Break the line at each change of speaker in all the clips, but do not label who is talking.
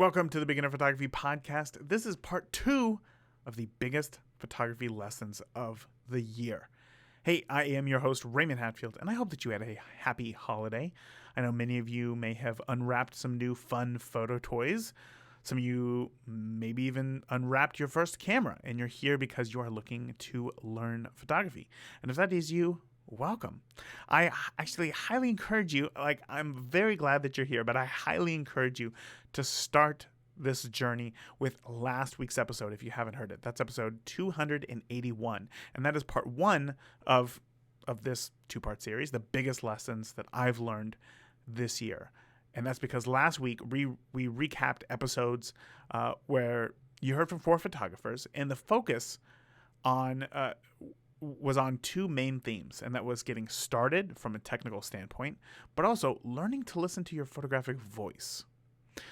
Welcome to the Beginner Photography Podcast. This is part 2 of the biggest photography lessons of the year. Hey, I am your host, Raymond Hatfield, and I hope that you had a happy holiday. I know many of you may have unwrapped some new fun photo toys. Some of you maybe even unwrapped your first camera, and you're here because you are looking to learn photography. And if that is you, welcome. I actually highly encourage you, I'm very glad that you're here, but I highly encourage you to start this journey with last week's episode if you haven't heard it. That's episode 281, and that is part 1 of this 2-part series, the biggest lessons that I've learned this year. And that's because last week we recapped episodes where you heard from 4 photographers, and the focus was on 2 main themes, and that was getting started from a technical standpoint, but also learning to listen to your photographic voice.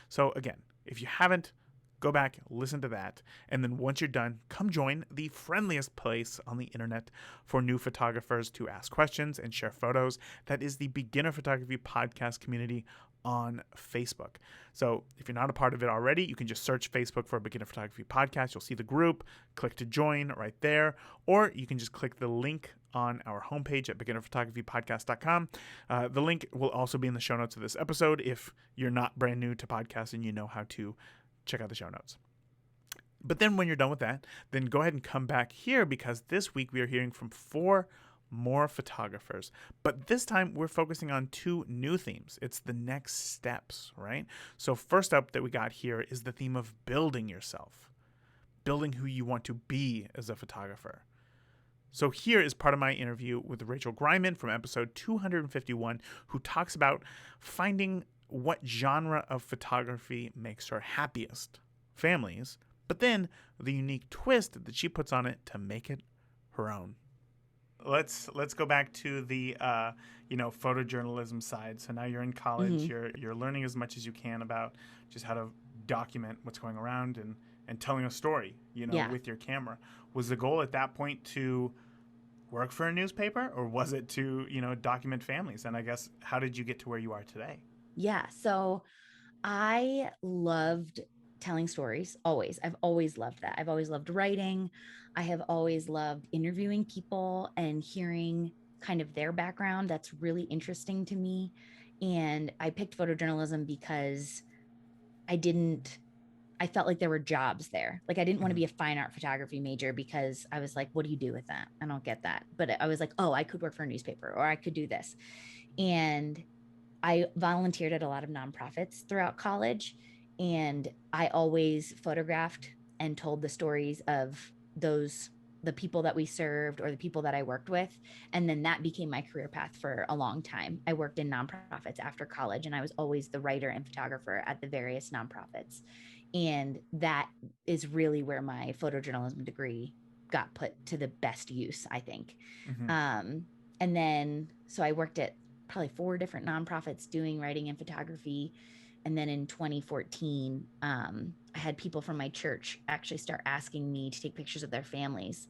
So again, if you haven't, go back, listen to that, and then once you're done, come join the friendliest place on the internet for new photographers to ask questions and share photos. That is the Beginner Photography Podcast community on Facebook. So if you're not a part of it already, you can just search Facebook for Beginner Photography Podcast. You'll see the group, click to join right there, or you can just click the link on our homepage at beginnerphotographypodcast.com. The link will also be in the show notes of this episode if you're not brand new to podcasts and you know how to check out the show notes. But then when you're done with that, then go ahead and come back here, because this week we are hearing from 4 more photographers. But this time we're focusing on 2 new themes. It's the next steps, right? So first up that we got here is the theme of building yourself, building who you want to be as a photographer. So here is part of my interview with Rachel Greiman from episode 251, who talks about finding what genre of photography makes her happiest, families, but then the unique twist that she puts on it to make it her own. Let's go back to the photojournalism side. So now you're in college, you're learning as much as you can about just how to document what's going around and telling a story, with your camera. Was the goal at that point to work for a newspaper, or was it to, document families? And I guess, how did you get to where you are today?
Yeah. So I loved telling stories always. I've always loved that. I've always loved writing. I have always loved interviewing people and hearing kind of their background. That's really interesting to me. And I picked photojournalism because I felt like there were jobs there. Like I didn't want to be a fine art photography major because I was like, what do you do with that? I don't get that. But I was like, oh, I could work for a newspaper, or I could do this. And I volunteered at a lot of nonprofits throughout college, and I always photographed and told the stories of the people that we served or the people that I worked with. And then that became my career path for a long time. I worked in nonprofits after college, and I was always the writer and photographer at the various nonprofits. And that is really where my photojournalism degree got put to the best use, I think. And then, so I worked at probably 4 different nonprofits doing writing and photography. And then in 2014, I had people from my church actually start asking me to take pictures of their families.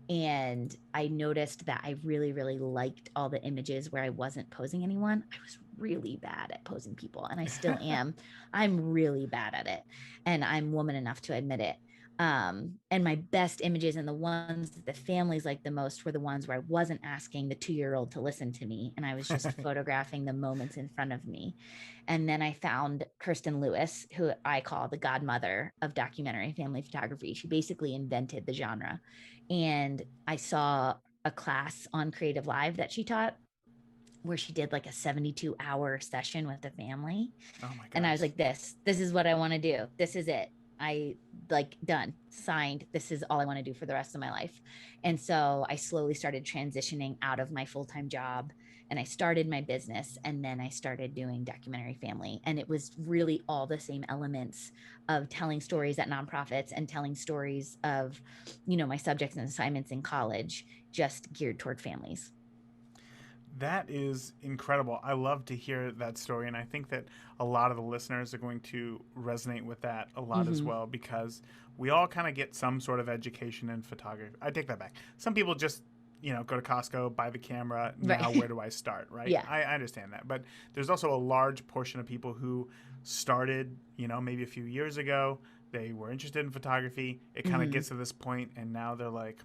And I noticed that I really, really liked all the images where I wasn't posing anyone. I was really bad at posing people, and I still am. I'm really bad at it, and I'm woman enough to admit it. And my best images and the ones that the families liked the most were the ones where I wasn't asking the 2-year-old to listen to me, and I was just photographing the moments in front of me. And then I found Kirsten Lewis, who I call the godmother of documentary family photography. She basically invented the genre. And I saw a class on Creative Live that she taught, where she did like a 72-hour session with the family.
Oh my gosh.
And I was like, this is what I want to do. This is it. I done, signed. This is all I want to do for the rest of my life. And so I slowly started transitioning out of my full-time job, and I started my business, and then I started doing documentary family. And it was really all the same elements of telling stories at nonprofits and telling stories of, my subjects and assignments in college, just geared toward families.
That is incredible. I love to hear that story, and I think that a lot of the listeners are going to resonate with that a lot as well, because we all kind of get some sort of education in photography. I take that back. Some people just go to Costco, buy the camera. Now,
Right.
where do I start? Right.
Yeah.
I understand that. But there's also a large portion of people who started, maybe a few years ago. They were interested in photography. It kind of
Hmm.
gets to this point, and now they're like,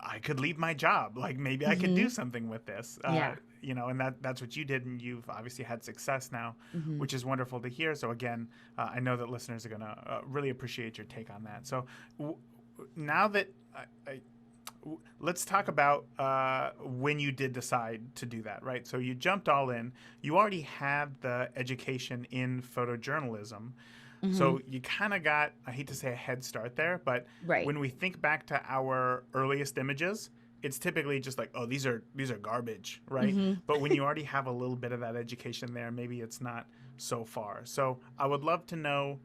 I could leave my job. Like maybe I could do
Hmm.
something with this.
Yeah.
And that's what you did, and you've obviously had success now,
Hmm.
which is wonderful to hear. So again, I know that listeners are gonna really appreciate your take on that. So w- now that let's talk about when you did decide to do that, right? So you jumped all in. You already had the education in photojournalism.
Hmm.
So you kind of got, I hate to say a head start there, but
Right.
when we think back to our earliest images, it's typically just like, oh, these are garbage, right?
Hmm.
But when you already have a little bit of that education there, maybe it's not so far. So I would love to know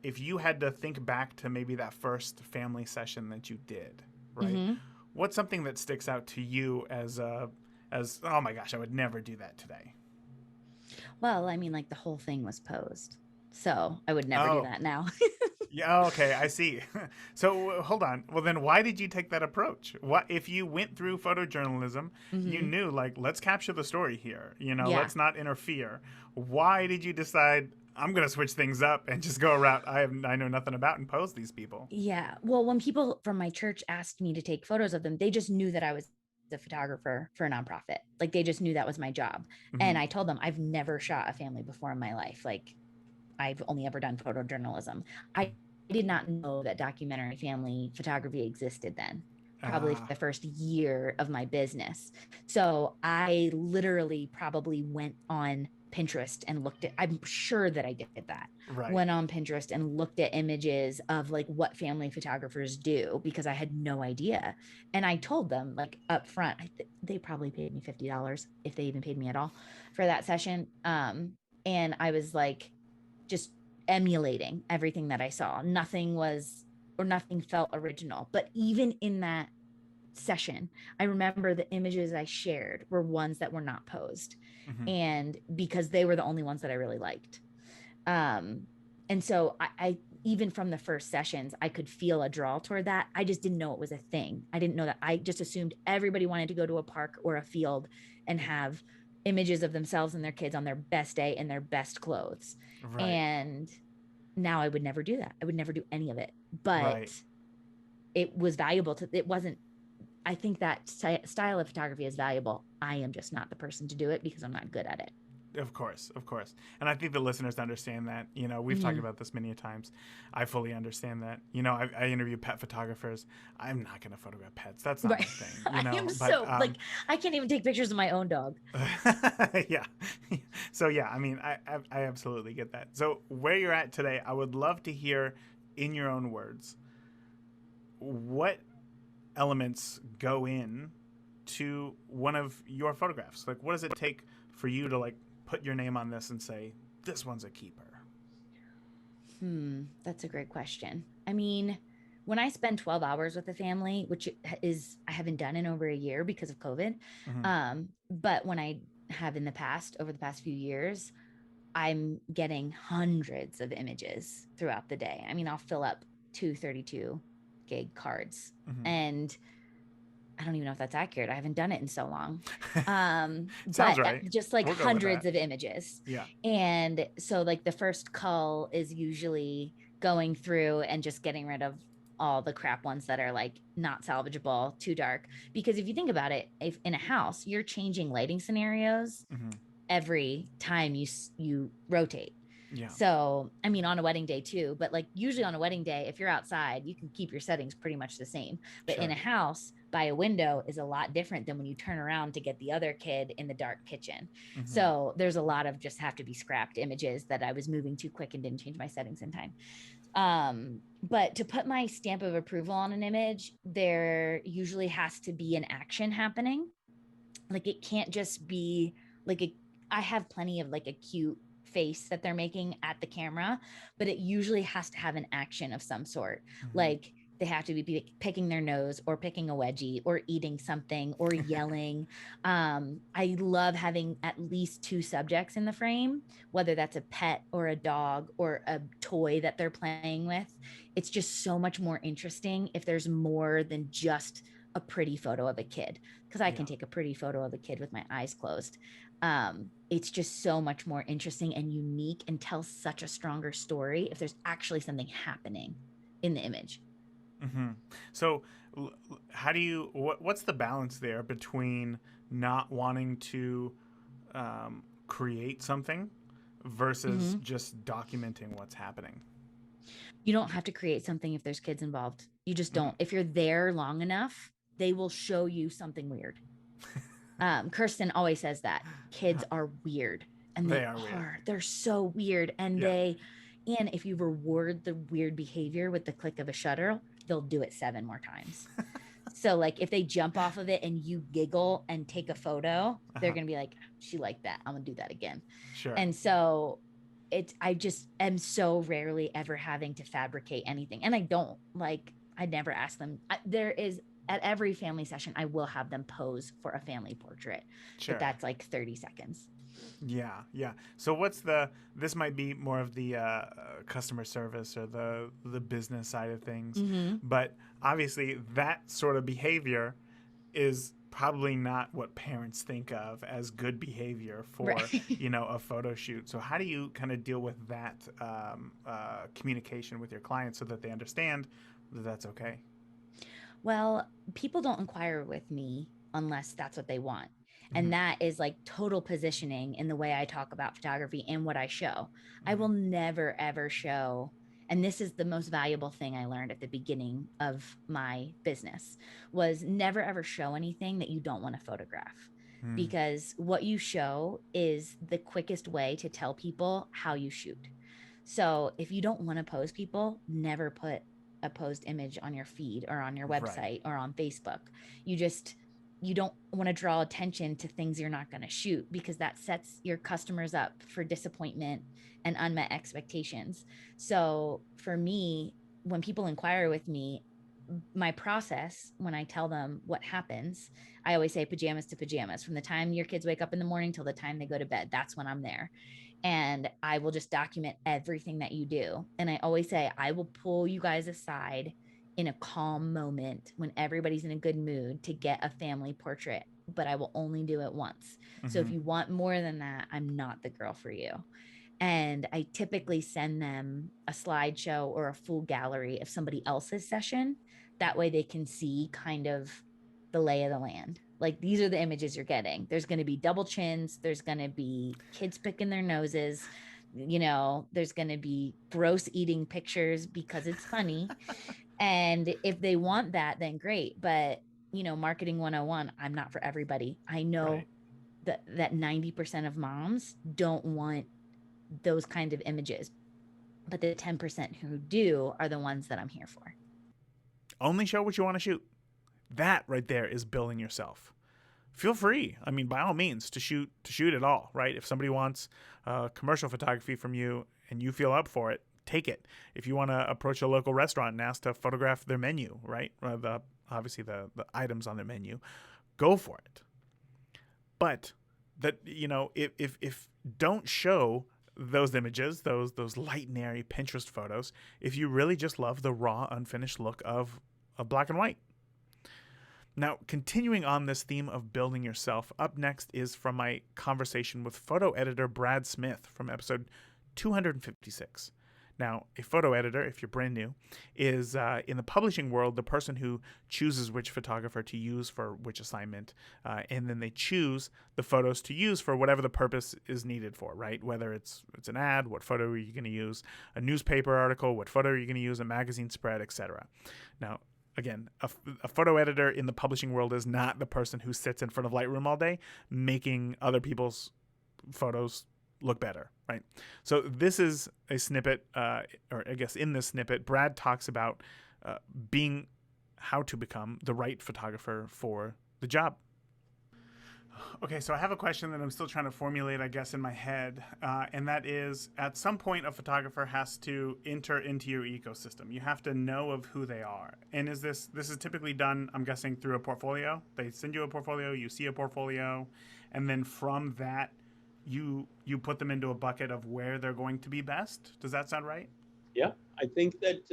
if you had to think back to maybe that first family session that you did, right?
Hmm.
What's something that sticks out to you as oh my gosh, I would never do that today.
Well, I mean, like the whole thing was posed. So I would never do
Oh,
that now.
yeah, okay, I see. So hold on. Well, then why did you take that approach? What if you went through photojournalism, you
Hmm.
knew like let's capture the story here,
Yeah.
let's not interfere. Why did you decide I'm going to switch things up and just go a route I know nothing about and pose these people?
Yeah. Well, when people from my church asked me to take photos of them, they just knew that I was a photographer for a nonprofit. Like they just knew that was my job. And
Mhm.
I told them I've never shot a family before in my life. Like I've only ever done photojournalism. I did not know that documentary family photography existed then, probably for
Ah,
the first year of my business. So I literally probably went on Pinterest and looked at, I'm sure that I did that.
right.
Went on Pinterest and looked at images of like what family photographers do because I had no idea. And I told them like up front, they probably paid me $50 if they even paid me at all for that session. And I was like, just emulating everything that I saw. Nothing was or nothing felt original. But even in that session, I remember the images I shared were ones that were not posed.
Hmm.
And because they were the only ones that I really liked. Um, and so I even from the first sessions, I could feel a draw toward that. I just didn't know it was a thing. I didn't know that. I just assumed everybody wanted to go to a park or a field and have images of themselves and their kids on their best day in their best clothes.
Right.
And now I would never do that. I would never do any of it. But
Right.
it was valuable to, it wasn't, I think that style of photography is valuable. I am just not the person to do it because I'm not good at it.
Of course, of course. And I think the listeners understand that. We've talked
Mm-hmm.
about this many times. I fully understand that. I interview pet photographers. I'm not going to photograph pets. That's not
Right.
my thing,
I am
But
so like, I can't even take pictures of my own dog.
yeah. So, yeah, I mean, I absolutely get that. So, where you're at today, I would love to hear in your own words what elements go in to one of your photographs. Like, what does it take for you to like put your name on this and say this one's a keeper?
That's a great question. I mean, when I spend 12 hours with a family, which is I haven't done in over a year because of COVID,
Hmm.
but when I have in the past, over the past few years, I'm getting hundreds of images throughout the day. I mean, I'll fill up 232 gig cards,
Hmm.
and I don't even know if that's accurate. I haven't done it in so long.
Sounds
But
right.
just like
We'll go with
hundreds
that.
of images.
Yeah.
And so like the first cull is usually going through and just getting rid of all the crap ones that are like not salvageable, too dark. Because if you think about it, if in a house, you're changing lighting scenarios
Hmm.
every time you rotate.
Yeah.
So, I mean, on a wedding day too, but like usually on a wedding day, if you're outside, you can keep your settings pretty much the same. But in
Sure.
a house, by a window is a lot different than when you turn around to get the other kid in the dark kitchen.
Hmm.
So, there's a lot of just have to be scrapped images that I was moving too quick and didn't change my settings in time. But to put my stamp of approval on an image, there usually has to be an action happening. Like it can't just be like I have plenty of like a cute face that they're making at the camera, but it usually has to have an action of some sort.
Hmm.
Like They have to be picking their nose or picking a wedgie or eating something or yelling. I love having at least 2 subjects in the frame, whether that's a pet or a dog or a toy that they're playing with. It's just so much more interesting if there's more than just a pretty photo of a kid, because I can
Yeah.
take a pretty photo of a kid with my eyes closed. It's just so much more interesting and unique and tells such a stronger story if there's actually something happening in the image.
Hmm. So, how do you? What's the balance there between not wanting to create something versus
Mm-hmm.
just documenting what's happening?
You don't have to create something if there's kids involved. You just
Hmm.
don't. If you're there long enough, they will show you something weird. Kirsten always says that kids are weird, and
They
they
are weird.
are. They're so weird, and
Yeah.
and if you reward the weird behavior with the click of a shutter, they'll do it 7 more times. So like if they jump off of it and you giggle and take a photo, they're
Uh-huh.
gonna be like, she liked that. I'm gonna do that again.
Sure.
And so I just am so rarely ever having to fabricate anything. And I don't like, I never ask them. There is at every family session, I will have them pose for a family portrait, but
Sure.
that's like 30 seconds.
Yeah, yeah. So what's the? This might be more of the customer service or the business side of things,
Mm-hmm.
but obviously that sort of behavior is probably not what parents think of as good behavior for
Right.
a photo shoot. So how do you kind of deal with that communication with your clients so that they understand that that's okay?
Well, people don't inquire with me unless that's what they want.
Mm-hmm.
And that is like total positioning in the way I talk about photography and what I show. I
Mm-hmm.
will never, ever show. And this is the most valuable thing I learned at the beginning of my business was never ever show anything that you don't want to photograph,
Mm.
because what you show is the quickest way to tell people how you shoot. So if you don't want to pose people, never put a posed image on your feed or on your
Right.
website or on Facebook. You just you don't want to draw attention to things you're not going to shoot, because that sets your customers up for disappointment and unmet expectations. So for me, when people inquire with me, my process when I tell them what happens, I always say pajamas to pajamas. From the time your kids wake up in the morning till the time they go to bed, that's when I'm there. And I will just document everything that you do. And I always say, I will pull you guys aside in a calm moment when everybody's in a good mood to get a family portrait, but I will only do it once. So
Mm-hmm.
if you want more than that, I'm not the girl for you. And I typically send them a slideshow or a full gallery of somebody else's session. That way they can see kind of the lay of the land. Like these are the images you're getting. There's going to be double chins, there's going to be kids picking their noses, there's going to be gross eating pictures because it's funny. And if they want that, then great. But, marketing 101, I'm not for everybody. I
Right.
know that 90% of moms don't want those kind of images, but the 10% who do are the ones that I'm here for.
Only show what you want to shoot. That right there is building yourself. Feel free. I mean, by all means, to shoot it all. Right. If somebody wants commercial photography from you and you feel up for it, take it. If you want to approach a local restaurant and ask to photograph their menu, right, obviously the items on their menu, go for it. But that if don't show those images, those light and airy Pinterest photos, if you really just love the raw, unfinished look of black and white. Now, continuing on this theme of building yourself, up next is from my conversation with photo editor Brad Smith from episode 256. Now, a photo editor, if you're brand new, is in the publishing world the person who chooses which photographer to use for which assignment, and then they choose the photos to use for whatever the purpose is needed for, right? Whether it's an ad, what photo are you going to use, a newspaper article, what photo are you going to use, a magazine spread, etc. Now, again, a photo editor in the publishing world is not the person who sits in front of Lightroom all day making other people's photos look better, right? So this is a snippet, or I guess in this snippet, Brad talks about how to become the right photographer for the job. Okay, so I have a question that I'm still trying to formulate, I guess, in my head, and that is, at some point, a photographer has to enter into your ecosystem. You have to know of who they are, and this is typically done, I'm guessing, through a portfolio. They send you a portfolio, you see a portfolio, and then from that, you put them into a bucket of where they're going to be best. Does that sound right?
Yeah, I think that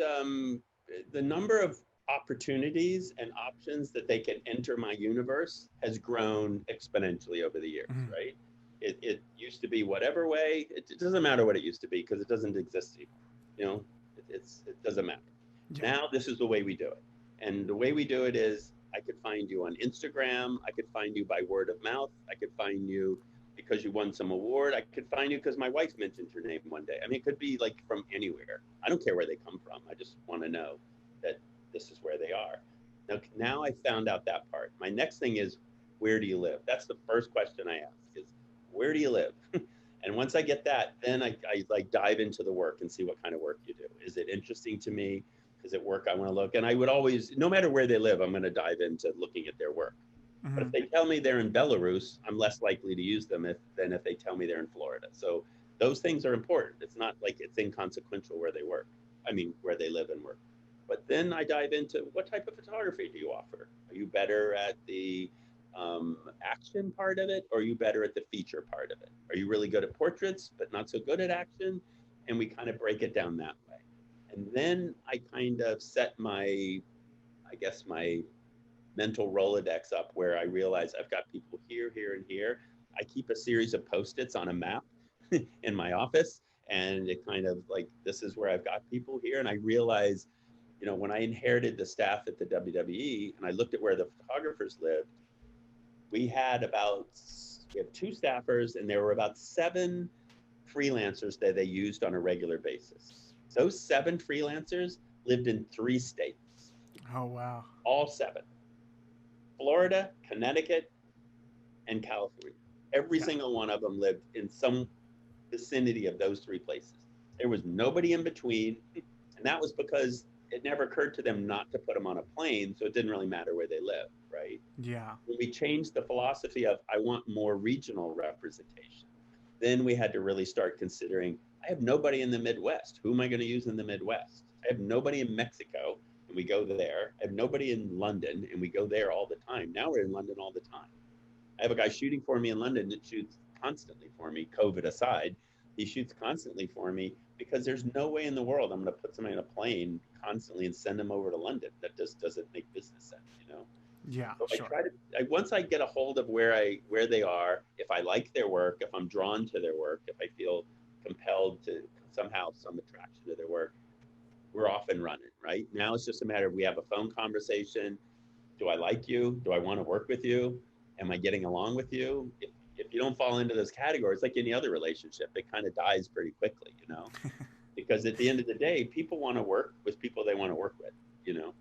the number of opportunities and options that they can enter my universe has grown exponentially over the years,
Mm-hmm.
right? It used to be whatever way. It doesn't matter what it used to be because it doesn't exist anymore. You know, it doesn't matter.
Yeah.
Now this is the way we do it, and the way we do it is I could find you on Instagram. I could find you by word of mouth. I could find you because you won some award. I could find you because my wife mentioned your name one day. I mean, it could be like from anywhere. I don't care where they come from. I just want to know that this is where they are. Now I found out that part. My next thing is, where do you live? That's the first question I ask is, where do you live? And once I get that, then I like dive into the work and see what kind of work you do. Is it interesting to me? Is it work I want to look? And I would always, no matter where they live, I'm going to dive into looking at their work. But
Mm-hmm.
if they tell me they're in Belarus, I'm less likely to use them than if they tell me they're in Florida. So those things are important. It's not like it's inconsequential where they work. I mean, where they live and work. But then I dive into what type of photography do you offer? Are you better at the action part of it, or are you better at the feature part of it? Are you really good at portraits, but not so good at action? And we kind of break it down that way. And then I kind of set I guess, my mental Rolodex up where I realize I've got people here, here, and here. I keep a series of Post-its on a map in my office. And it kind of like, this is where I've got people here. And I realize, you know, when I inherited the staff at the WWE and I looked at where the photographers lived, we had we have two staffers and there were about 7 freelancers that they used on a regular basis. Those 7 freelancers lived in 3 states,
Oh wow.
all 7. Florida, Connecticut, and California. Every
Yeah.
single one of them lived in some vicinity of those 3 places. There was nobody in between. And that was because it never occurred to them not to put them on a plane. So it didn't really matter where they lived, right?
Yeah.
When we changed the philosophy of, I want more regional representation, then we had to really start considering, I have nobody in the Midwest. Who am I going to use in the Midwest? I have nobody in Mexico, and we go there. I have nobody in London, and we go there all the time. Now we're in London all the time. I have a guy shooting for me in London that shoots constantly for me, COVID aside. He shoots constantly for me because there's no way in the world I'm going to put somebody in a plane constantly and send them over to London. That just doesn't make business sense, you know?
Yeah.
So
Sure.
once I get a hold of where they are, if I like their work, if I'm drawn to their work, if I feel compelled to somehow some attraction to their work, we're off and running, right? Now it's just a matter of we have a phone conversation. Do I like you? Do I want to work with you? Am I getting along with you? If you don't fall into those categories, like any other relationship, it kind of dies pretty quickly, you know? Because at the end of the day, people want to work with people they want to work with, you know?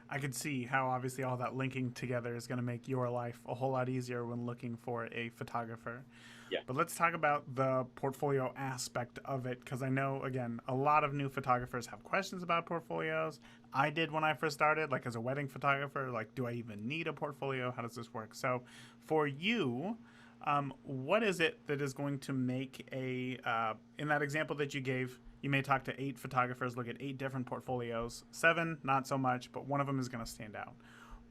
I could see how obviously all that linking together is going to make your life a whole lot easier when looking for a photographer.
Yeah.
But let's talk about the portfolio aspect of it, because I know, again, a lot of new photographers have questions about portfolios. I did when I first started, like as a wedding photographer, like, do I even need a portfolio? How does this work? So for you, what is it that is going to make in that example that you gave, you may talk to 8 photographers, look at 8 different portfolios, 7, not so much, but one of them is going to stand out.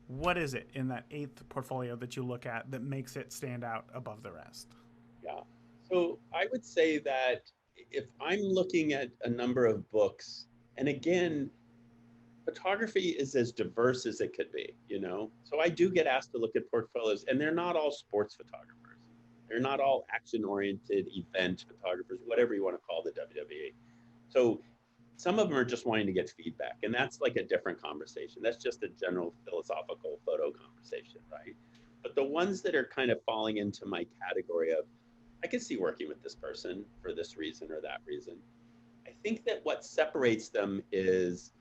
What is it in that 8th portfolio that you look at that makes it stand out above the rest?
Yeah. So I would say that if I'm looking at a number of books, and again, photography is as diverse as it could be, you know? So I do get asked to look at portfolios, and they're not all sports photographers. They're not all action-oriented event photographers, whatever you want to call the WWE. So some of them are just wanting to get feedback, and that's like a different conversation. That's just a general philosophical photo conversation, right? But the ones that are kind of falling into my category of, I can see working with this person for this reason or that reason. I think that what separates them is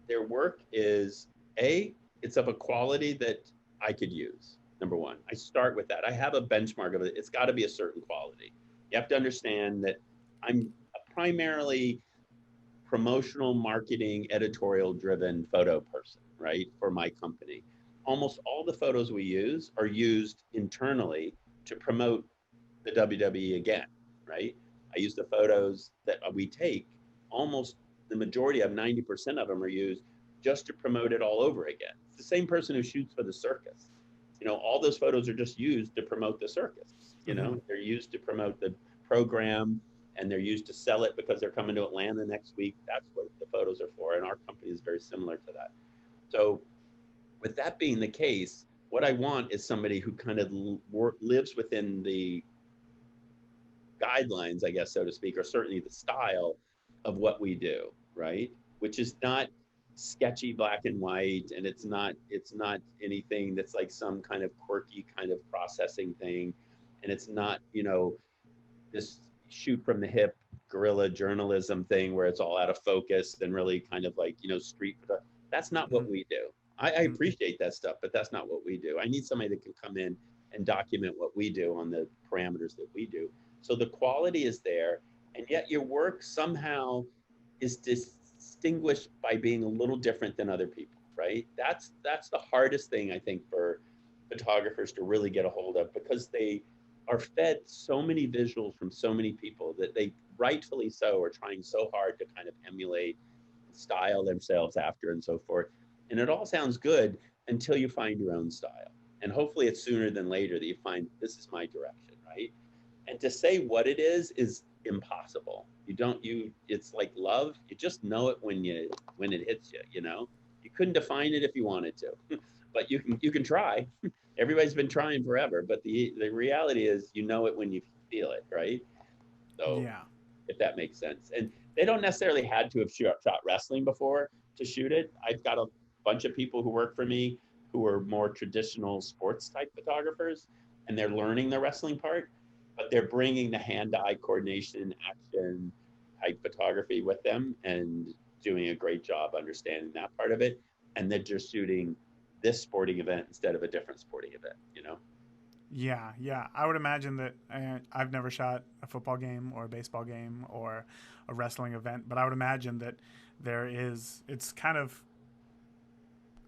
their work is it's of a quality that I could use. Number one, I start with that. I have a benchmark of it. It's got to be a certain quality. You have to understand that I'm a primarily promotional, marketing, editorial driven photo person, right? For my company. almost all the photos we use are used internally to promote the WWE again, right? I use the photos that we take, almost the majority of 90% of them are used just to promote it all over again. It's the same person who shoots for the circus. All those photos are just used to promote the circus. They're used to promote the program, and they're used to sell it because they're coming to Atlanta next week. That's what the photos are for. And our company is very similar to that. So with that being the case, what I want is somebody who kind of lives within the guidelines, I guess, so to speak, or certainly the style of what we do, right? Which is not sketchy black and white, and it's not anything that's like some kind of quirky kind of processing thing, and it's not this shoot from the hip guerrilla journalism thing where it's all out of focus and really kind of like street. That's not what we do. I appreciate that stuff, but that's not what we do. I need somebody that can come in and document what we do on the parameters that we do. So the quality is there, and yet your work somehow is distinguished by being a little different than other people, right? That's the hardest thing, I think, for photographers to really get a hold of, because they are fed so many visuals from so many people that they rightfully so are trying so hard to kind of emulate, style themselves after, and so forth. And it all sounds good until you find your own style. And hopefully it's sooner than later that you find this is my direction, right? And to say what it is impossible. It's like love. You just know it when it hits you, You couldn't define it if you wanted to, but you can try. Everybody's been trying forever, but the reality is it when you feel it, right? So
Yeah.
If that makes sense. And they don't necessarily had to have shot wrestling before to shoot it. I've got a bunch of people who work for me who are more traditional sports type photographers, and they're learning the wrestling part, but they're bringing the hand-eye coordination, action type photography with them and doing a great job understanding that part of it. And they're just shooting this sporting event instead of a different sporting event,
Yeah. I would imagine that I've never shot a football game or a baseball game or a wrestling event, but I would imagine that it's kind of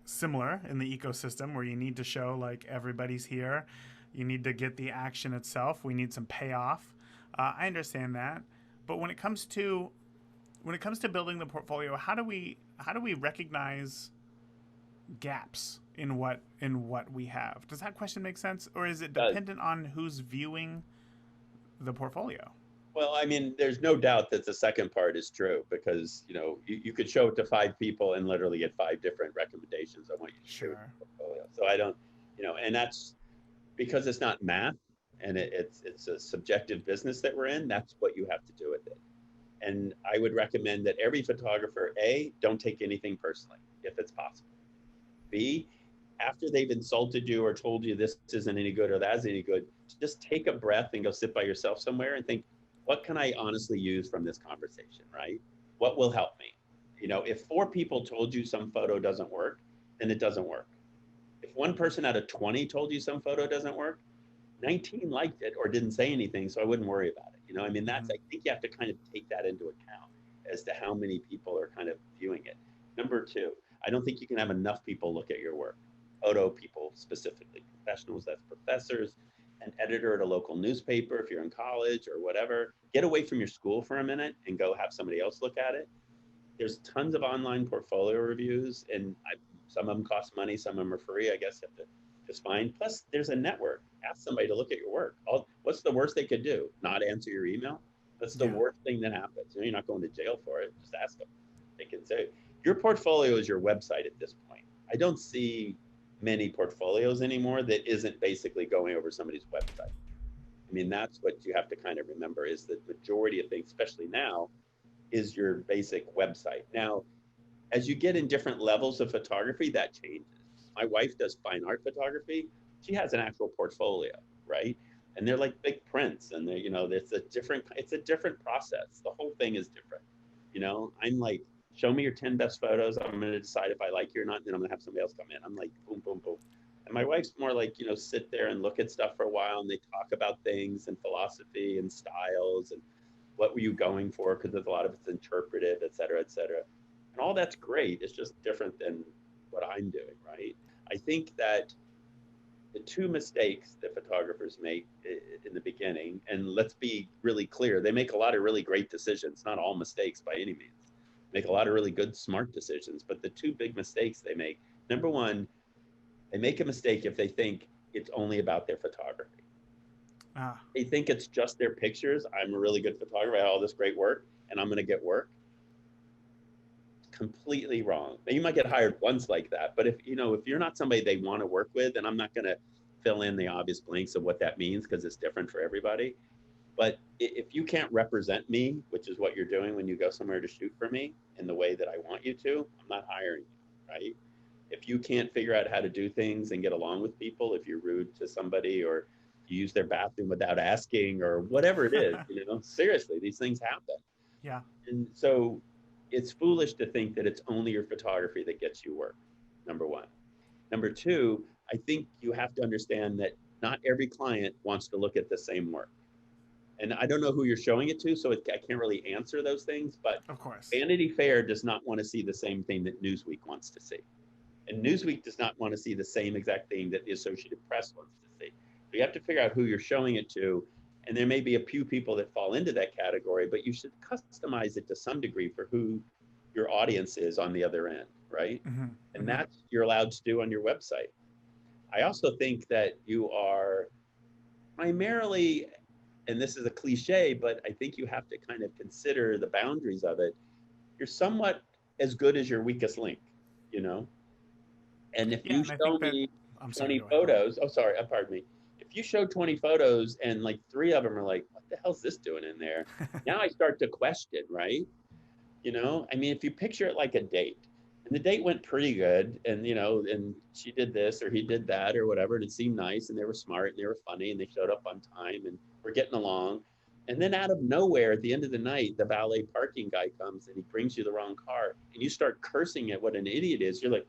similar in the ecosystem where you need to show like everybody's here. You need to get the action itself. We need some payoff. I understand that, but when it comes to building the portfolio, how do we recognize gaps in what we have? Does that question make sense, or is it dependent on who's viewing the portfolio?
Well, I mean, there's no doubt that the second part is true, because you could show it to 5 people and literally get 5 different recommendations on what you should do in the portfolio. So I don't, and that's because it's not math, and it's a subjective business that we're in. That's what you have to do with it. And I would recommend that every photographer, A, don't take anything personally if it's possible. B, after they've insulted you or told you this isn't any good or that's any good, just take a breath and go sit by yourself somewhere and think, what can I honestly use from this conversation, right? What will help me? If 4 people told you some photo doesn't work, then it doesn't work. If one person out of 20 told you some photo doesn't work, 19 liked it or didn't say anything, so I wouldn't worry about it. I think you have to kind of take that into account as to how many people are kind of viewing it. Number 2, I don't think you can have enough people look at your work. Photo people specifically, professionals, that's professors, an editor at a local newspaper, if you're in college or whatever. Get away from your school for a minute and go have somebody else look at it. There's tons of online portfolio reviews, and some of them cost money, some of them are free. I guess you have to just find. Plus, there's a network. Ask somebody to look at your work. What's the worst they could do? Not answer your email? That's the worst thing that happens. You're not going to jail for it. Just ask them. They can say, your portfolio is your website at this point. I don't see many portfolios anymore that isn't basically going over somebody's website. I mean, that's what you have to kind of remember, is the majority of things, especially now, is your basic website. Now, as you get in different levels of photography, that changes. My wife does fine art photography. She has an actual portfolio, right? And they're like big prints, and it's a different process. The whole thing is different. I'm like, show me your 10 best photos. I'm going to decide if I like you or not. Then I'm going to have somebody else come in. I'm like, boom, boom, boom. And my wife's more like, sit there and look at stuff for a while, and they talk about things and philosophy and styles and what were you going for? Because there's a lot of it's interpretive, et cetera, et cetera. And all that's great. It's just different than what I'm doing, right? I think that the two mistakes that photographers make in the beginning, and let's be really clear, they make a lot of really great decisions, not all mistakes by any means. Make a lot of really good, smart decisions, but the two big mistakes they make, number one, they make a mistake if they think it's only about their photography.
Ah,
They think it's just their pictures. I'm a really good photographer, I have all this great work, and I'm going to get work. Completely wrong. Now, you might get hired once like that, but if you're not somebody they want to work with, and I'm not going to fill in the obvious blanks of what that means because it's different for everybody. But if you can't represent me, which is what you're doing when you go somewhere to shoot for me in the way that I want you to, I'm not hiring you, right? If you can't figure out how to do things and get along with people, if you're rude to somebody or you use their bathroom without asking or whatever it is, seriously, these things happen.
yeah.
And so it's foolish to think that it's only your photography that gets you work, number one. Number two, I think you have to understand that not every client wants to look at the same work. And I don't know who you're showing it to, so I can't really answer those things, but
Of course.
Vanity Fair does not want to see the same thing that Newsweek wants to see. And Newsweek does not want to see the same exact thing that the Associated Press wants to see. So you have to figure out who you're showing it to. And there may be a few people that fall into that category, but you should customize it to some degree for who your audience is on the other end, right?
Mm-hmm.
And that's you're allowed to do on your website. I also think that you are primarily, and this is a cliche, but I think you have to kind of consider the boundaries of it. You're somewhat as good as your weakest link, you know? And if
Yeah,
you
and I
show
think that
me
I'm sorry.
20
Go ahead.
photos, pardon me. If you show 20 photos and like 3 of them are like, what the hell's this doing in there? Now I start to question, right? I mean, if you picture it like a date, and the date went pretty good, and and she did this or he did that or whatever, and it seemed nice, and they were smart and they were funny and they showed up on time and we're getting along. And then out of nowhere, at the end of the night, the valet parking guy comes and he brings you the wrong car, and you start cursing at what an idiot is. You're like,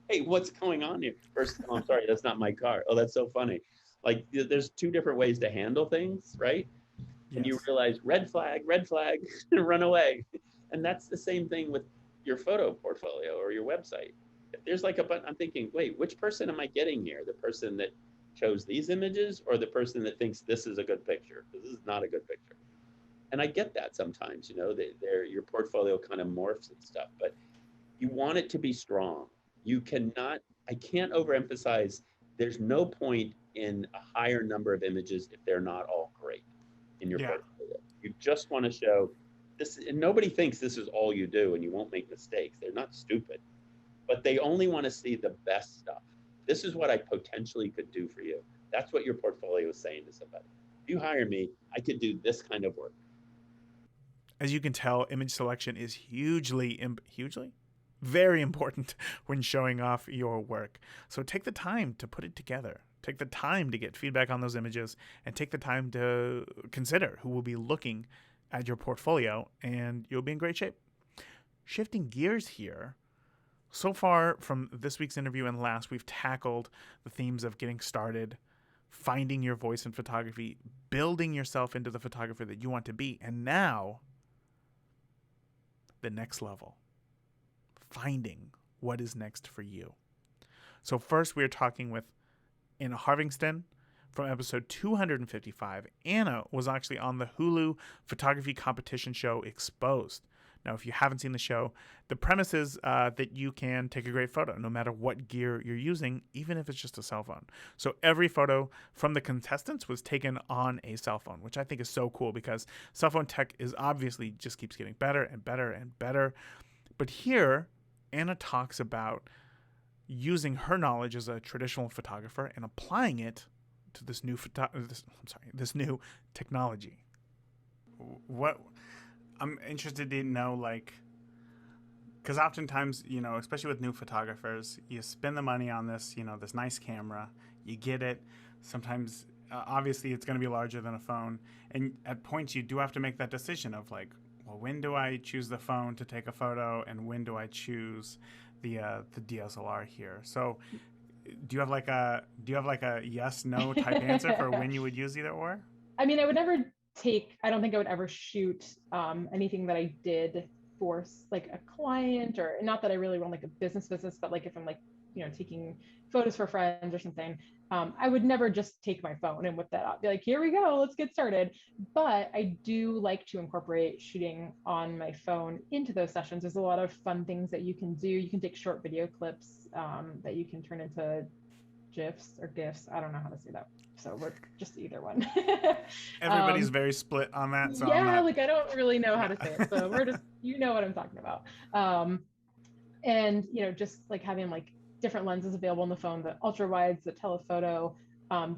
hey, what's going on here? First, oh, I'm sorry, that's not my car. Oh, that's so funny. Like, there's 2 different ways to handle things, right? And you
Yes.
realize red flag, and run away. And that's the same thing with your photo portfolio or your website. If there's like a button, I'm thinking, wait, which person am I getting here? The person that chose these images or the person that thinks this is a good picture? This is not a good picture. And I get that sometimes, your portfolio kind of morphs and stuff, but you want it to be strong. I can't overemphasize, there's no point in a higher number of images if they're not all great in your
Yeah.
portfolio. You just want to show this, and nobody thinks this is all you do and you won't make mistakes. They're not stupid, but they only want to see the best stuff. This is what I potentially could do for you. That's what your portfolio is saying to somebody. If you hire me, I could do this kind of work.
As you can tell, image selection is very important when showing off your work. So take the time to put it together. Take the time to get feedback on those images and take the time to consider who will be looking at your portfolio, and you'll be in great shape. Shifting gears here, so far from this week's interview and last, we've tackled the themes of getting started, finding your voice in photography, building yourself into the photographer that you want to be, and now the next level, finding what is next for you. So first, we're talking with Anna Harvingston from episode 255. Anna was actually on the Hulu photography competition show Exposed. Now, if you haven't seen the show, the premise is that you can take a great photo no matter what gear you're using, even if it's just a cell phone. So every photo from the contestants was taken on a cell phone, which I think is so cool because cell phone tech is obviously just keeps getting better and better and better. But here, Anna talks about using her knowledge as a traditional photographer and applying it to this new technology. What I'm interested to know, like, because oftentimes, especially with new photographers, you spend the money on this, this nice camera, you get it. Sometimes, obviously, it's going to be larger than a phone, and at points you do have to make that decision of like, well, when do I choose the phone to take a photo, and when do I choose the DSLR here? So, do you have like a yes no type answer for when you would use either or?
I mean, I don't think I would ever shoot anything that I did for like a client, or not that I really run like a business, but like if I'm like, taking photos for friends or something, I would never just take my phone and whip that out, be like, here we go, let's get started. But I do like to incorporate shooting on my phone into those sessions. There's a lot of fun things that you can do. You can take short video clips that you can turn into GIFs or GIFs. I don't know how to say that. So we're just either one.
Everybody's very split on that. So
yeah, like I don't really know how to say it. So we're just, what I'm talking about. And, just like having like different lenses available on the phone, the ultra wides, the telephoto,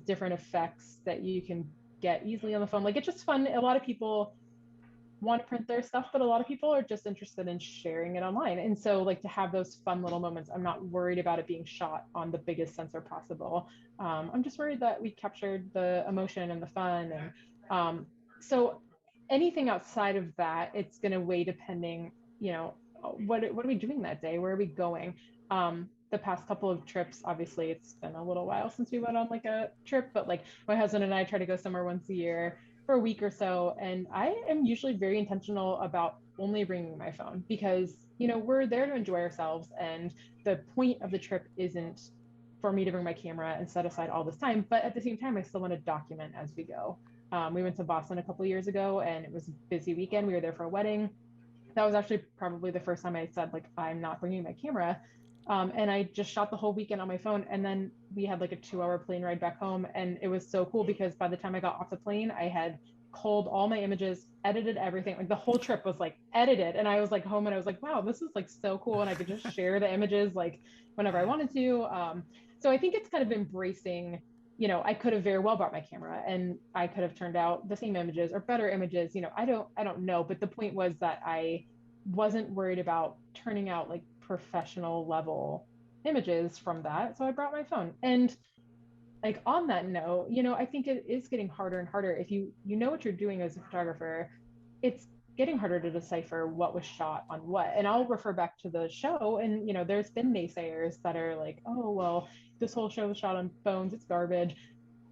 different effects that you can get easily on the phone. Like it's just fun. A lot of people want to print their stuff, but a lot of people are just interested in sharing it online. And so like to have those fun little moments, I'm not worried about it being shot on the biggest sensor possible. I'm just worried that we captured the emotion and the fun. And so anything outside of that, it's going to weigh depending, what are we doing that day? Where are we going? The past couple of trips, obviously it's been a little while since we went on like a trip, but like my husband and I try to go somewhere once a year for a week or so. And I am usually very intentional about only bringing my phone because, we're there to enjoy ourselves. And the point of the trip isn't for me to bring my camera and set aside all this time. But at the same time, I still want to document as we go. We went to Boston a couple of years ago and it was a busy weekend. We were there for a wedding. That was actually probably the first time I said, like, I'm not bringing my camera. And I just shot the whole weekend on my phone. And then we had like a 2-hour plane ride back home. And it was so cool because by the time I got off the plane, I had culled all my images, edited everything. Like the whole trip was like edited. And I was like home and I was like, wow, this is like so cool. And I could just share the images like whenever I wanted to. So I think it's kind of embracing, I could have very well brought my camera and I could have turned out the same images or better images. I don't know. But the point was that I wasn't worried about turning out like professional level images from that. So I brought my phone. And like on that note, I think it is getting harder and harder. If you know what you're doing as a photographer, it's getting harder to decipher what was shot on what. And I'll refer back to the show and there's been naysayers that are like, oh well, this whole show was shot on phones, it's garbage.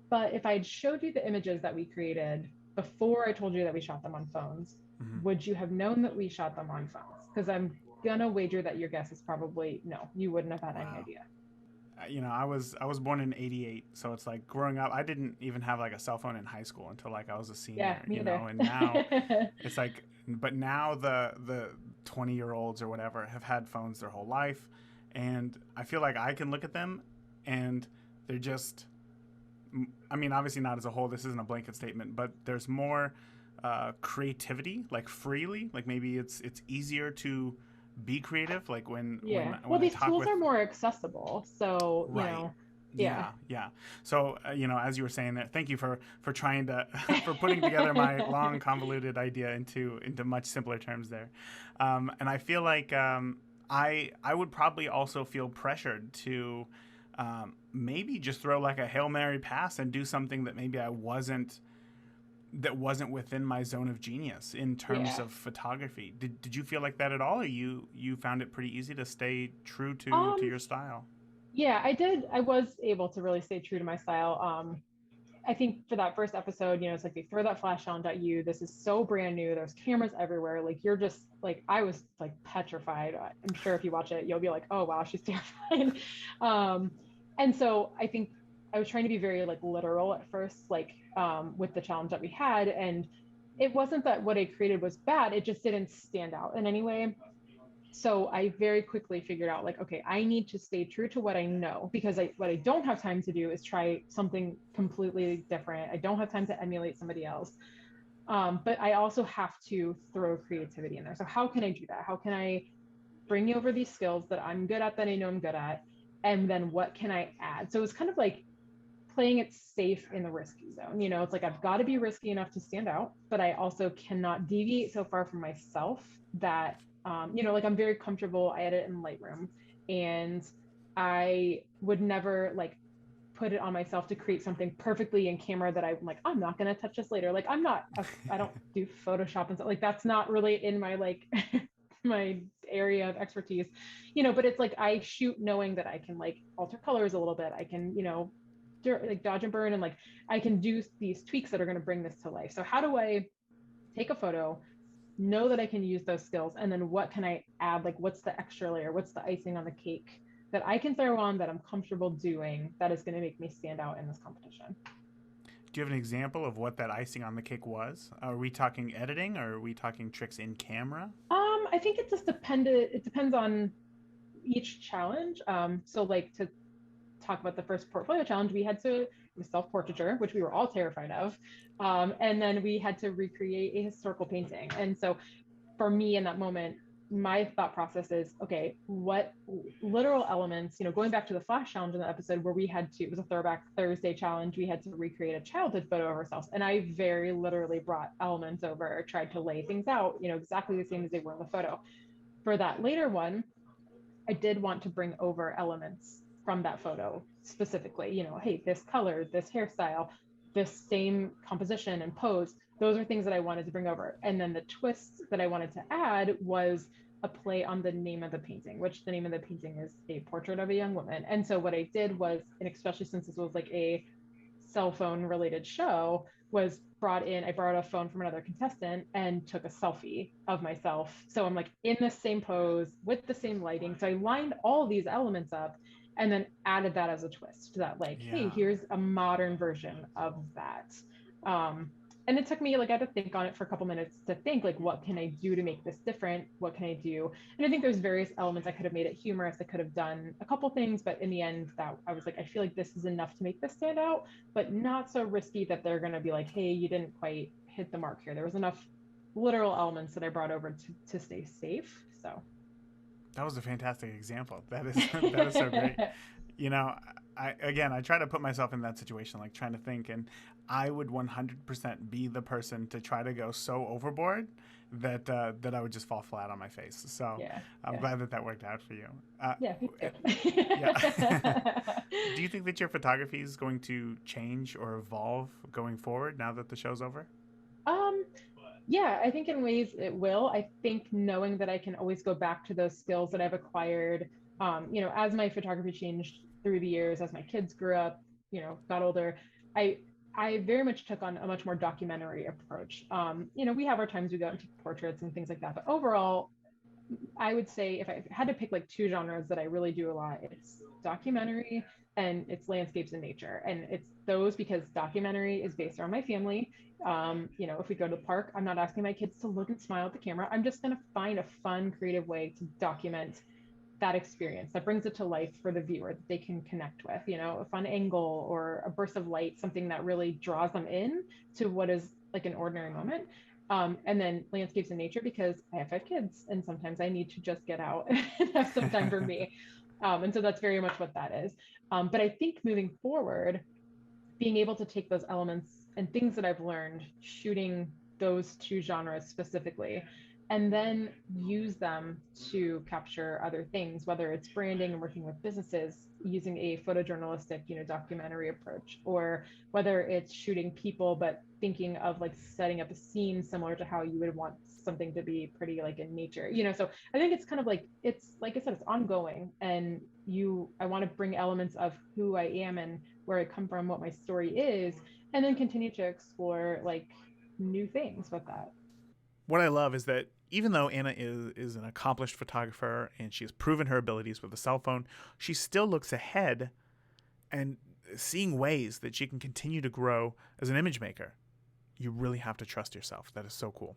But if I'd showed you the images that we created before I told you that we shot them on phones, would you have known that we shot them on phones? Because I'm gonna wager that your guess is probably no, you wouldn't have had any idea.
I was born in '88, so it's like growing up, I didn't even have like a cell phone in high school until like I was a senior.
Yeah,
And now it's like, but now the 20-year-olds or whatever have had phones their whole life, and I feel like I can look at them, and they're just, I mean, obviously not as a whole. This isn't a blanket statement, but there's more creativity, like freely, like maybe it's easier to be creative, like when
these tools are more accessible, so
right. Yeah. So as you were saying there, thank you for trying to for putting together my long convoluted idea into much simpler terms there. And I feel like I would probably also feel pressured to maybe just throw like a Hail Mary pass and do something that maybe that wasn't within my zone of genius in terms of photography. Did you feel like that at all, or you found it pretty easy to stay true to your style?
Yeah, I did. I was able to really stay true to my style. I think for that first episode, it's like they throw that flash on at you. This is so brand new. There's cameras everywhere. Like you're just like, I was like petrified. I'm sure if you watch it, you'll be like, oh wow, she's terrified. And so I think I was trying to be very like literal at first, like with the challenge that we had. And it wasn't that what I created was bad. It just didn't stand out in any way. So I very quickly figured out like, okay, I need to stay true to what I know, because what I don't have time to do is try something completely different. I don't have time to emulate somebody else. But I also have to throw creativity in there. So how can I do that? How can I bring over these skills that I'm good at, that I know I'm good at? And then what can I add? So it's kind of like playing it safe in the risky zone. It's like, I've got to be risky enough to stand out, but I also cannot deviate so far from myself that, like I'm very comfortable. I edit in Lightroom, and I would never like put it on myself to create something perfectly in camera that I'm like, I'm not going to touch this later. Like I don't do Photoshop and stuff. Like that's not really in my like my area of expertise, but it's like I shoot knowing that I can like alter colors a little bit. I can, like dodge and burn, and like I can do these tweaks that are going to bring this to life. So how do I take a photo, know that I can use those skills, and then what can I add? Like what's the extra layer? What's the icing on the cake that I can throw on, that I'm comfortable doing, that is going to make me stand out in this competition.
Do you have an example of what that icing on the cake was? Are we talking editing, or are we talking tricks in camera?
I think it just depends on each challenge. So like to talk about the first portfolio challenge, we had to self-portraiture, which we were all terrified of. And then we had to recreate a historical painting. And so for me in that moment, my thought process is, okay, what literal elements, going back to the flash challenge in the episode where it was a throwback Thursday challenge, we had to recreate a childhood photo of ourselves. And I very literally brought elements over, tried to lay things out, exactly the same as they were in the photo. For that later one, I did want to bring over elements from that photo specifically, hey, this color, this hairstyle, this same composition and pose. Those are things that I wanted to bring over. And then the twist that I wanted to add was a play on the name of the painting, which the name of the painting is A Portrait of a Young Woman. And so what I did was, and especially since this was like a cell phone related show, was I borrowed a phone from another contestant and took a selfie of myself. So I'm like in the same pose with the same lighting. So I lined all these elements up and then added that as a twist to that, like, hey, here's a modern version of that. And it took me, like, I had to think on it for a couple minutes to think, like, what can I do to make this different? What can I do? And I think there's various elements. I could have made it humorous. I could have done a couple things, but in the end, that I was like, I feel like this is enough to make this stand out, but not so risky that they're going to be like, hey, you didn't quite hit the mark here. There was enough literal elements that I brought over to stay safe. So
that was a fantastic example. That is so great. I try to put myself in that situation, like trying to think, and I would 100% be the person to try to go so overboard that I would just fall flat on my face. So I'm glad that worked out for you.
Yeah.
Do you think that your photography is going to change or evolve going forward now that the show's over?
Yeah, I think in ways it will. I think knowing that I can always go back to those skills that I've acquired, as my photography changed through the years, as my kids grew up, got older, I very much took on a much more documentary approach. We have our times we go out and take portraits and things like that, but overall, I would say if I had to pick like two genres that I really do a lot, it's documentary and it's landscapes and nature. And it's those because documentary is based around my family. If we go to the park, I'm not asking my kids to look and smile at the camera. I'm just going to find a fun, creative way to document that experience that brings it to life for the viewer that they can connect with, a fun angle or a burst of light, something that really draws them in to what is like an ordinary moment. And then landscapes and nature because I have 5 kids and sometimes I need to just get out and have some time for me. And so that's very much what that is. But I think moving forward, being able to take those elements and things that I've learned shooting those two genres specifically, and then use them to capture other things, whether it's branding and working with businesses using a photojournalistic, documentary approach, or whether it's shooting people, but thinking of like setting up a scene similar to how you would want something to be pretty like in nature, so I think it's kind of like, it's like I said, it's ongoing, and I want to bring elements of who I am and where I come from, what my story is, and then continue to explore like new things with that.
What I love is that even though Anna is an accomplished photographer and she has proven her abilities with a cell phone, she still looks ahead and seeing ways that she can continue to grow as an image maker. You really have to trust yourself. That is so cool.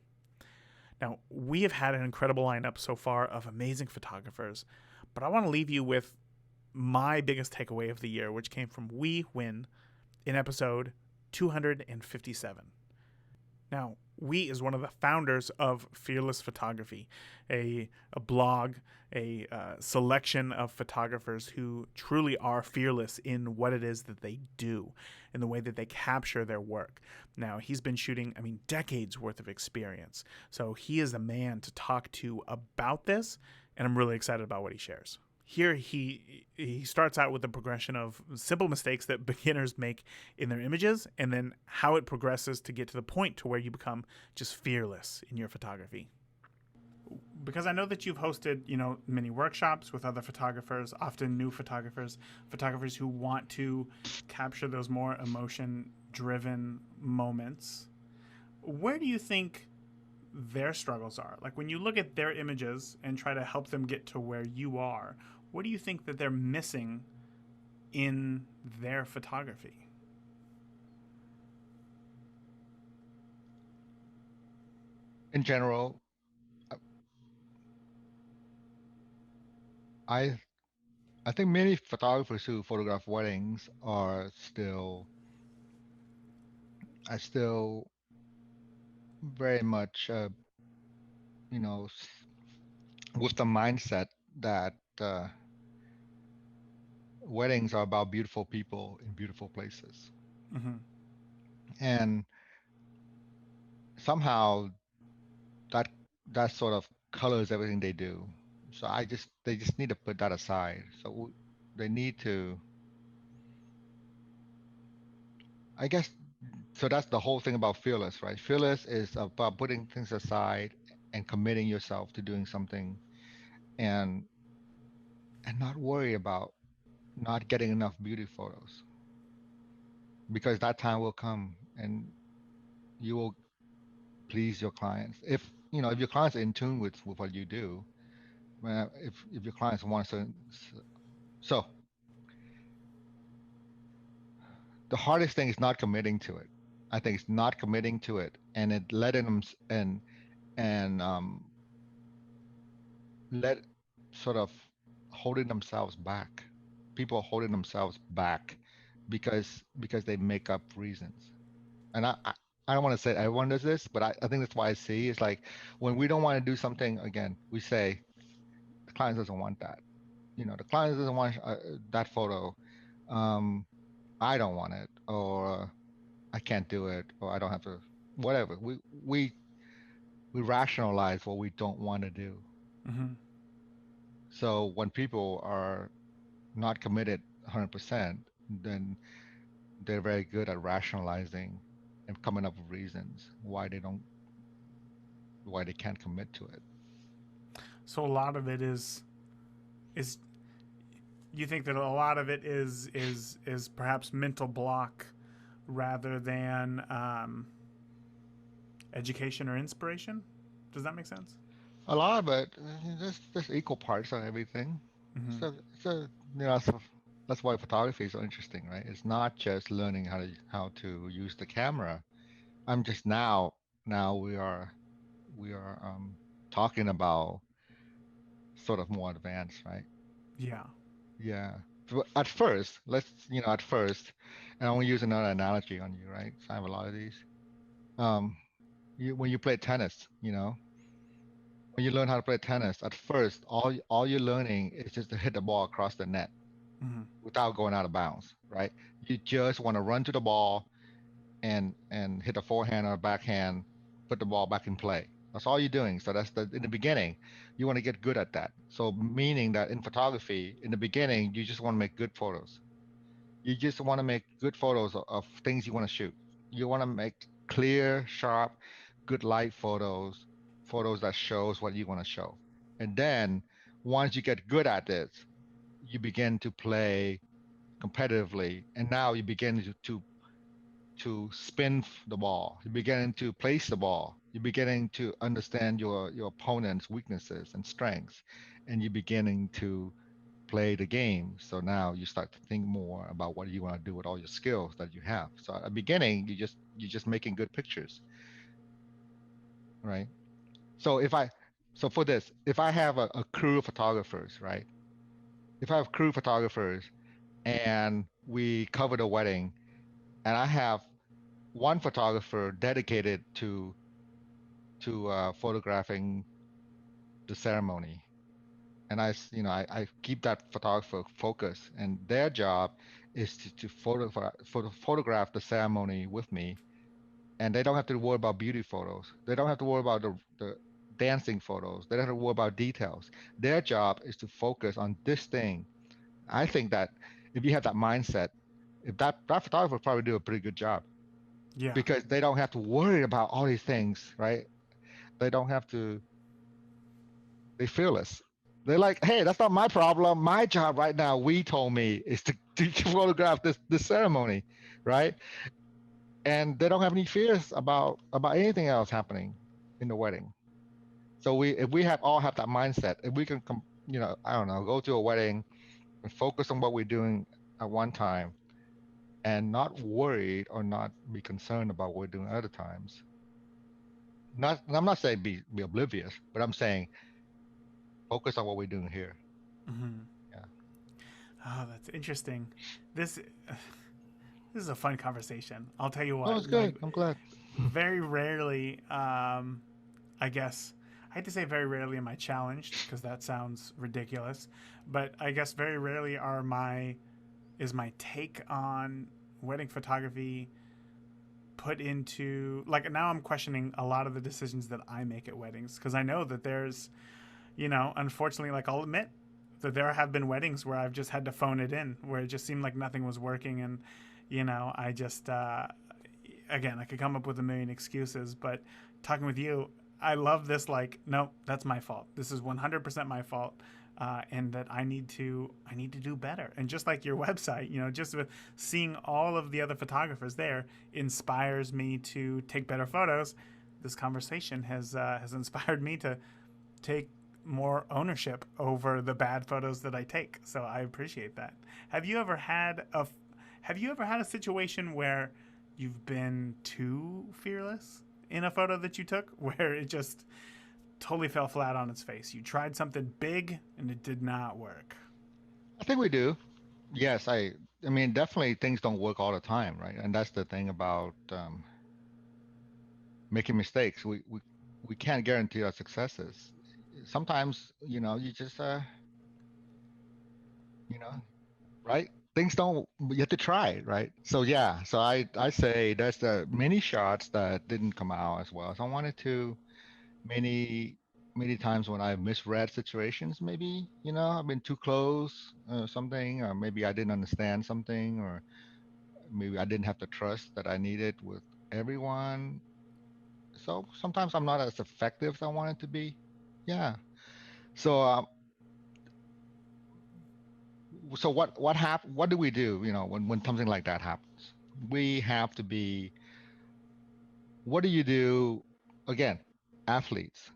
Now, we have had an incredible lineup so far of amazing photographers, but I want to leave you with my biggest takeaway of the year, which came from Huy Nguyen in episode 257. Now, Huy is one of the founders of Fearless Photography, a blog, a selection of photographers who truly are fearless in what it is that they do, in the way that they capture their work. Now, he's been shooting, decades worth of experience. So he is the man to talk to about this, and I'm really excited about what he shares. Here, he starts out with a progression of simple mistakes that beginners make in their images, and then how it progresses to get to the point to where you become just fearless in your photography. Because I know that you've hosted, many workshops with other photographers, often new photographers who want to capture those more emotion-driven moments. Where do you think their struggles are? Like when you look at their images and try to help them get to where you are, what do you think that they're missing in their photography?
In general, I I think many photographers who photograph weddings are still very much you know with the mindset that weddings are about beautiful people in beautiful places,
Mm-hmm.
and somehow that that sort of colors everything they do. So they just need to put that aside. So they need to, I guess. So that's the whole thing about fearless, right? Fearless is about putting things aside and committing yourself to doing something, and not worry about not getting enough beauty photos, because that time will come and you will please your clients. If your clients are in tune with what you do, if your clients want to, so the hardest thing is not committing to it. I think it's not committing to it and it letting them and let sort of holding themselves back. People are holding themselves back because they make up reasons. And I don't want to say everyone does this, but I think that's why I see it's like when we don't want to do something again, we say the client doesn't want that. The client doesn't want that photo. Um, I don't want it, or I can't do it, or I don't have to. Whatever. We rationalize what we don't want to do.
Mm-hmm.
So when people are not committed 100%, then they're very good at rationalizing and coming up with reasons why they can't commit to it.
So a lot of it is you think that a lot of it is perhaps mental block rather than education or inspiration? Does that make sense?
A lot of it, there's equal parts on everything.
Mm-hmm.
So that's why photography is so interesting, right? It's not just learning how to use the camera. I'm just now we are talking about sort of more advanced, right?
Yeah.
Yeah. So at first, at first, and I want to use another analogy on you, right? So I have a lot of these. Um, when you play tennis, when you learn how to play tennis, at first, all you're learning is just to hit the ball across the net
Mm-hmm.
without going out of bounds, right? You just want to run to the ball and hit a forehand or a backhand, put the ball back in play. That's all you're doing. So in the beginning, you want to get good at that. So meaning that in photography, in the beginning, you just want to make good photos. You just want to make good photos of things you want to shoot. You want to make clear, sharp, good light photos that shows what you want to show. And then once you get good at it, you begin to play competitively, and now you begin to spin the ball. You're beginning to place the ball. You're beginning to understand your opponent's weaknesses and strengths, and you're beginning to play the game. So now you start to think more about what you want to do with all your skills that you have. So at the beginning, you're just making good pictures, right? So for this, if I have a crew of photographers, right? If I have crew photographers and we cover the wedding, and I have one photographer dedicated to photographing the ceremony, and I keep that photographer focused, and their job is to photograph the ceremony with me, and they don't have to worry about beauty photos. They don't have to worry about the dancing photos. They don't have to worry about details. Their job is to focus on this thing. I think that if you have that mindset, if that photographer probably do a pretty good job,
Yeah.
because they don't have to worry about all these things, right? They don't have to. They fearless. They're like, hey, that's not my problem. My job right now, we told me, is to photograph this ceremony, right? And they don't have any fears about anything else happening in the wedding. So if we all have that mindset, if we can I don't know, go to a wedding and focus on what we're doing at one time and not worried or not be concerned about what we're doing other times. I'm not saying be oblivious, but I'm saying focus on what we're doing here.
Hmm.
Yeah.
Oh, that's interesting. This this is a fun conversation. I'll tell you
Oh,
what.
it's
Like,
good. I'm glad.
very rarely, I guess I hate to say very rarely am I challenged because that sounds ridiculous, but I guess very rarely is my take on wedding photography put into, like, now I'm questioning a lot of the decisions that I make at weddings because I know that there's, unfortunately, like, I'll admit that there have been weddings where I've just had to phone it in, where it just seemed like nothing was working, and I just again, I could come up with a million excuses, but talking with you, I love this. Like, no, that's my fault. This is 100% my fault, and that I need to do better. And just like your website, just with seeing all of the other photographers there inspires me to take better photos. This conversation has inspired me to take more ownership over the bad photos that I take. So I appreciate that. Have you ever had a Have you ever had a situation where you've been too fearless in a photo that you took, where it just totally fell flat on its face? You tried something big and it did not work.
I think we do. Yes, I mean, definitely things don't work all the time, right? And that's the thing about making mistakes. We can't guarantee our successes. Sometimes, you just you know, right? Things don't. You have to try it, right? So yeah. So I say there's the many shots that didn't come out as well as I wanted to. Many many times when I misread situations, maybe I've been too close or something, or maybe I didn't understand something, or maybe I didn't have the trust that I needed with everyone. So sometimes I'm not as effective as I wanted to be. Yeah. So what do we do, when something like that happens? We have to be, what do you do? Again, athletes,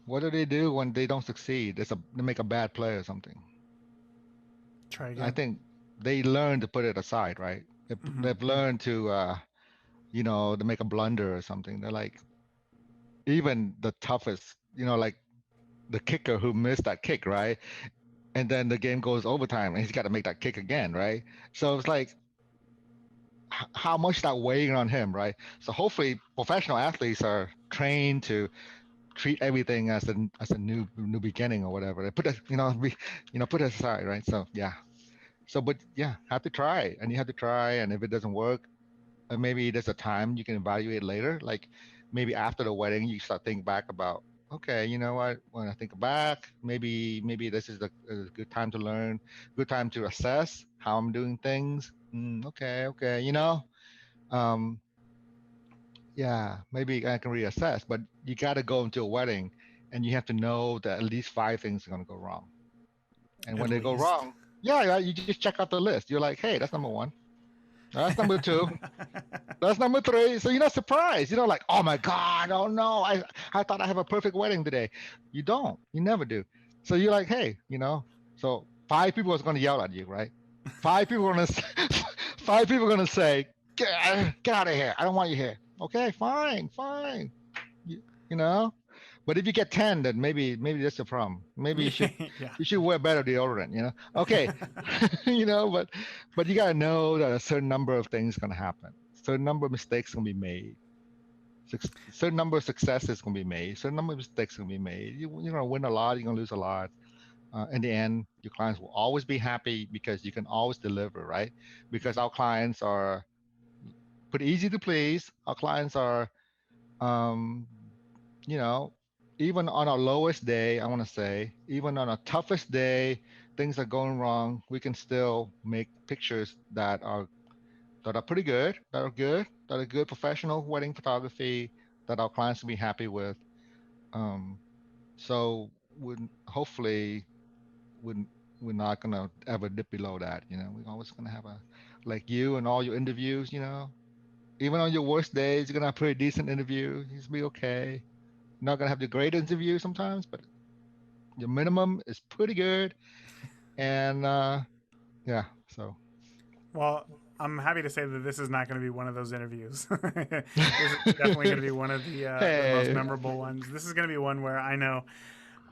what do they do when they don't succeed? They make a bad play or something.
Try
I
again.
think they learn to put it aside, right?
Hmm.
They've learned to to make a blunder or something. They're like, even the toughest, like the kicker who missed that kick, right? And then the game goes overtime and he's got to make that kick again, right? So it's like, how much that weighing on him, right? So hopefully professional athletes are trained to treat everything as a new beginning or whatever. They put it, put it aside, right? So yeah. So but yeah, have to try, and you have to try, and if it doesn't work, maybe there's a time you can evaluate later. Like maybe after the wedding, you start thinking back about, okay, you know what? When I think back, maybe this is a good time to learn, good time to assess how I'm doing things. Okay, okay, um, yeah, maybe I can reassess. But you got to go into a wedding, and you have to know that at least five things are going to go wrong. And
At
when they go
least.
wrong, yeah, you just check out the list. You're like, hey, that's number one. That's number two. That's number three. So you're not surprised. You're not like, oh my God, oh no, I thought I have a perfect wedding today. You don't. You never do. So you're like, hey, so five people is going to yell at you, right? Five people are going to five people are going to say, get out of here. I don't want you here. Okay, fine, fine. You, you know. But if you get 10, then maybe that's the problem. Maybe you should
Yeah.
you should wear better deodorant. Okay, but you gotta know that a certain number of things gonna happen. Certain number of mistakes gonna be made. Certain number of successes gonna be made. Certain number of mistakes gonna be made. You're gonna win a lot. You're gonna lose a lot. In the end, your clients will always be happy because you can always deliver, right? Because our clients are pretty easy to please. Our clients are, um, you know, even on our lowest day, I want to say, even on our toughest day, things are going wrong. We can still make pictures that are pretty good, that are good professional wedding photography that our clients will be happy with. Um, so hopefully we're, we're not gonna ever dip below that. We're always gonna have like you and all your interviews. Even on your worst days, you're gonna have pretty decent interviews. You'll be okay. Not gonna have the great interview sometimes, but Your minimum is pretty good, and yeah. So
Well, I'm happy to say that this is not going to be one of those interviews. This is definitely going to be one of the most
hey,
memorable ones. This is going to be one where I know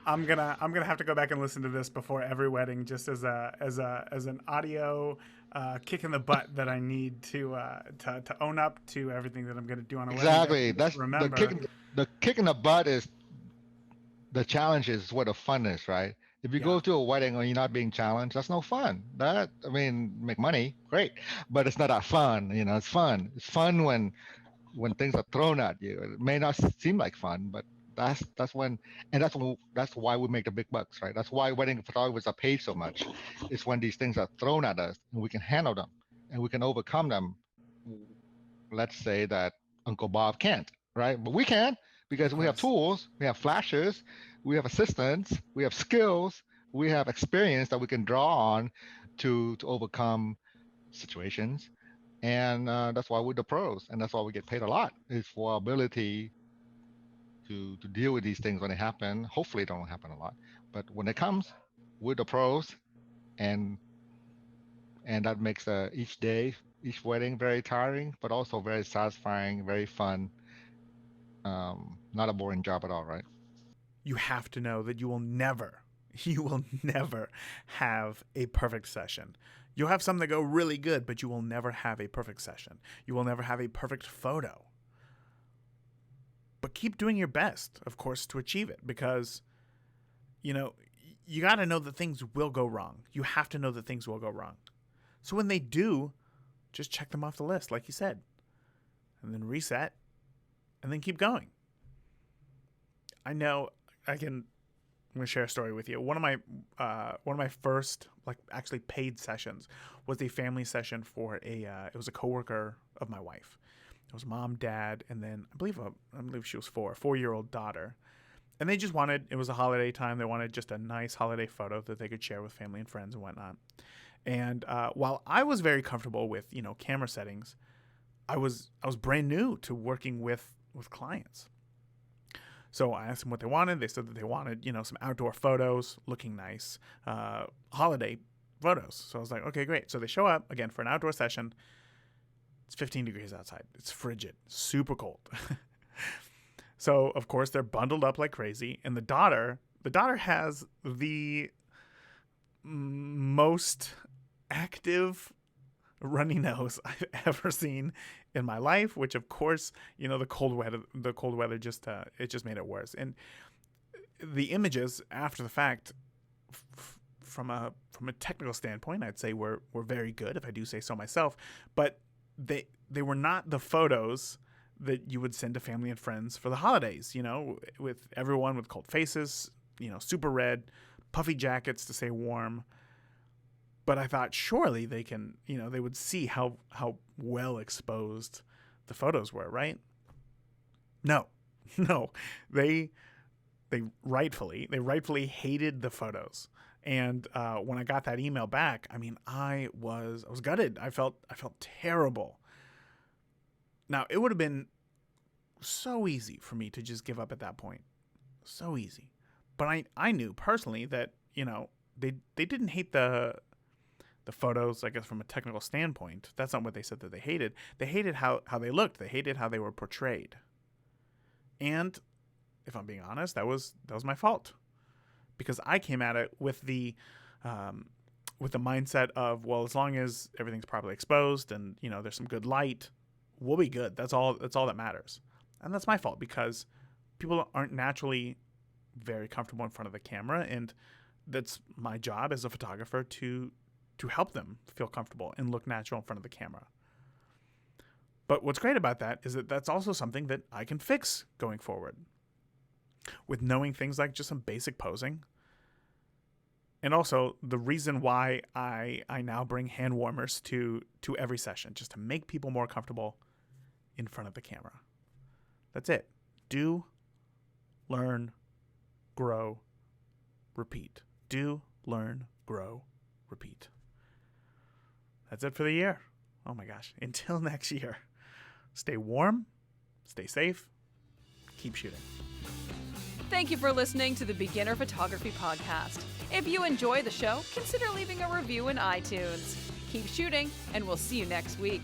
I'm gonna have to go back and listen to this before every wedding, just as an audio kick in the butt that I need to own up to everything that I'm gonna do on a wedding day.
exactly.
Just
That's
remember,
the kick in the butt is the challenge is where the fun is, right? If you
yeah,
go to a wedding and you're not being challenged, that's no fun. That I mean, make money, great, but it's not that fun. It's fun. It's fun when things are thrown at you. It may not seem like fun, but that's when, and that's why we make the big bucks, right? That's why wedding photographers are paid so much. It's when these things are thrown at us and we can handle them and we can overcome them. Let's say that Uncle Bob can't, right? But we can
of
because we have
course.
tools, we have flashes, we have assistants, we have skills, we have experience that we can draw on to overcome situations. And that's why we're the pros, and that's why we get paid a lot. Is for our ability to deal with these things when they happen. Hopefully, it don't happen a lot, but when it comes, we're the pros, and that makes each day, each wedding very tiring, but also very satisfying, very fun. Not a boring job at all, right?
You have to know that you will never have a perfect session. You'll have some that go really good, but you will never have a perfect session. You will never have a perfect photo. But keep doing your best, of course, to achieve it, because you know you got to know that things will go wrong. You have to know that things will go wrong. So when they do, just check them off the list, like you said, and then reset, and then keep going. I know I can. I'm gonna share a story with you. One of my first actually paid sessions was a family session for it was a coworker of my wife. It was mom, dad, and then I believe she was 4-year-old daughter. And they just wanted, it was a holiday time. They wanted just a nice holiday photo that they could share with family and friends and whatnot. And while I was very comfortable with camera settings, I was brand new to working with clients. So I asked them what they wanted. They said that they wanted some outdoor photos, looking nice, holiday photos. So I was like, okay, great. So they show up again for an outdoor session. It's 15 degrees outside. It's frigid, super cold. So of course they're bundled up like crazy, and the daughter has the most active runny nose I've ever seen in my life, which of course, the cold weather just it just made it worse. And the images after the fact, from a technical standpoint, I'd say were very good, if I do say so myself, but they were not the photos that you would send to family and friends for the holidays, with everyone with cold faces, super red, puffy jackets to stay warm. But I thought surely they can, they would see how well exposed the photos were, right? No, no, they rightfully hated the photos. And when I got that email back, I mean, I was gutted. I felt terrible. Now, it would have been so easy for me to just give up at that point. So easy. But I knew personally that, they didn't hate the photos, I guess, from a technical standpoint. That's not what they said that they hated. They hated how they looked. They hated how they were portrayed. And if I'm being honest, that was my fault. Because I came at it with the mindset of, well, as long as everything's properly exposed and, there's some good light, we'll be good. That's all that matters. And that's my fault, because people aren't naturally very comfortable in front of the camera, and that's my job as a photographer to help them feel comfortable and look natural in front of the camera. But what's great about that is that that's also something that I can fix going forward, with knowing things like just some basic posing. And also the reason why I now bring hand warmers to every session, just to make people more comfortable in front of the camera. That's it. Do, learn, grow, repeat. Do, learn, grow, repeat. That's it for the year. Oh my gosh. Until next year. Stay warm, stay safe, keep shooting.
Thank you for listening to the Beginner Photography Podcast. If you enjoy the show, consider leaving a review in iTunes. Keep shooting, and we'll see you next week.